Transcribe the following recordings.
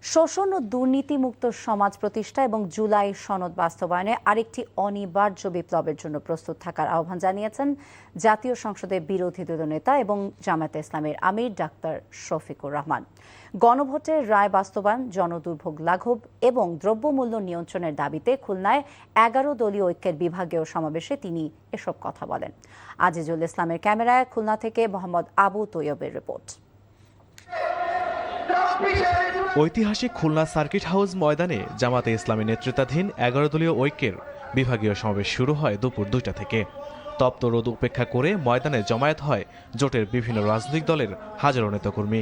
শোষণ ও দুর্নীতিমুক্ত সমাজ প্রতিষ্ঠা এবং জুলাই সনদ বাস্তবায়নে আরেকটি অনিবার্য বিপ্লবের জন্য প্রস্তুত থাকার আহ্বান জানিয়েছেন জাতীয় সংসদের বিরোধী দলনেতা এবং জামায়াতে ইসলামের আমির ডাক্তার শফিকুর রহমান। গণভোটের রায় বাস্তবায়ন, জনদুর্ভোগ লাঘব এবং দ্রব্যমূল্য নিয়ন্ত্রণের দাবিতে খুলনায় 11 দলীয় ঐক্যের বিভাগীয় সমাবেশে তিনি এসব কথা বলেন। আজিজুল ইসলামের ক্যামেরায় খুলনা থেকে মোহাম্মদ আবু তৈয়বের রিপোর্ট। ঐতিহাসিক খুলনা সার্কিট হাউস ময়দানে জামাতে ইসলামী নেতৃত্বাধীন 11 দলীয় ঐক্যের বিভাগীয় সমাবেশ শুরু হয় দুপুর 2টা থেকে। তপ্ত রোদ উপেক্ষা করে ময়দানে জমায়েত হয় জোটের বিভিন্ন রাজনৈতিক দলের হাজারো নেতাকর্মী।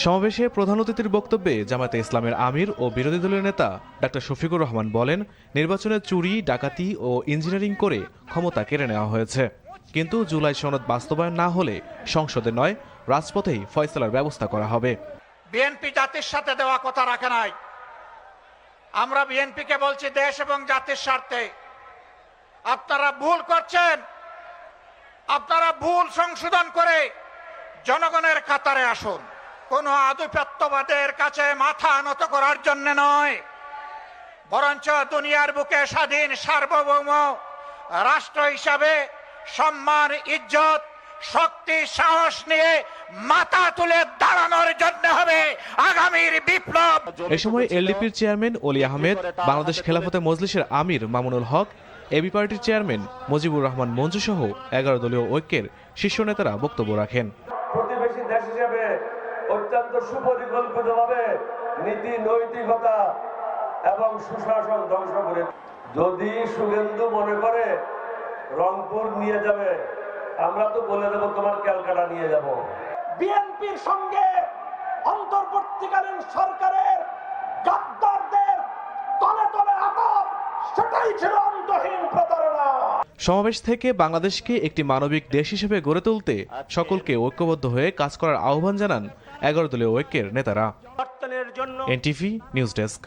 সমাবেশে প্রধান অতিথির বক্তব্যে জামাতে ইসলামের আমির ও বিরোধী দলের নেতা ডাক্তার শফিকুর রহমান বলেন, নির্বাচনে চুরি, ডাকাতি ও ইঞ্জিনিয়ারিং করে ক্ষমতা কেড়ে নেওয়া হয়েছে, কিন্তু জুলাই সনদ বাস্তবায়ন না হলে সংসদে নয় রাজপথেই ফয়সালার ব্যবস্থা করা হবে। বিএনপি জাতির সাথে দেওয়া কথা রাখে নাই। আমরা বিএনপিকে বলছি, দেশ এবং জাতির স্বার্থে আপনারা ভুল করছেন, আপনারা ভুল সংশোধন করে জনগণের কাতারে আসুন। কোনো আধিপত্যবাদের কাছে মাথা নত করার জন্য নয়, বরঞ্চ দুনিয়ার বুকে স্বাধীন সার্বভৌম রাষ্ট্র হিসাবে সম্মান, ইজ্জত, শক্তি, সাহস নিয়ে মাথা তুলে দাঁড়ানোর জন্য হবে আগামীর বিপ্লব। এ সময় এলডিপির চেয়ারম্যান অলি আহমেদ, বাংলাদেশ খেলাফতে মজলিসের আমির মামুনুল হক, এবি পার্টির চেয়ারম্যান মুজিবুর রহমান মঞ্জু সহ 11 দলীয় ঐক্যের শীর্ষ নেতারা বক্তব্য রাখেন। প্রতিবেশী দেশ হিসেবে অত্যন্ত সুপরিকল্পিতভাবে নীতি, নৈতিকতা এবং সুশাসন ধ্বংস করে, যদি শুভেন্দু মনে করে রংপুর নিয়ে যাবে, আমরা তো বলে দেব তোমার ক্যালকাটা নিয়ে যাব। বিএনপির সঙ্গে অন্তর্বর্তীকালীন সরকারের গাদ্দারদের তলে তলে আঘাত, সেটাই ছিল অন্তহীন প্রতারণা। সমাবেশ থেকে বাংলাদেশকে একটি মানবিক দেশ হিসেবে গড়ে তুলতে সকলকে ঐক্যবদ্ধ হয়ে কাজ করার আহ্বান জানান 11 দলীয় ঐক্যের নেতারা। NTV news desk.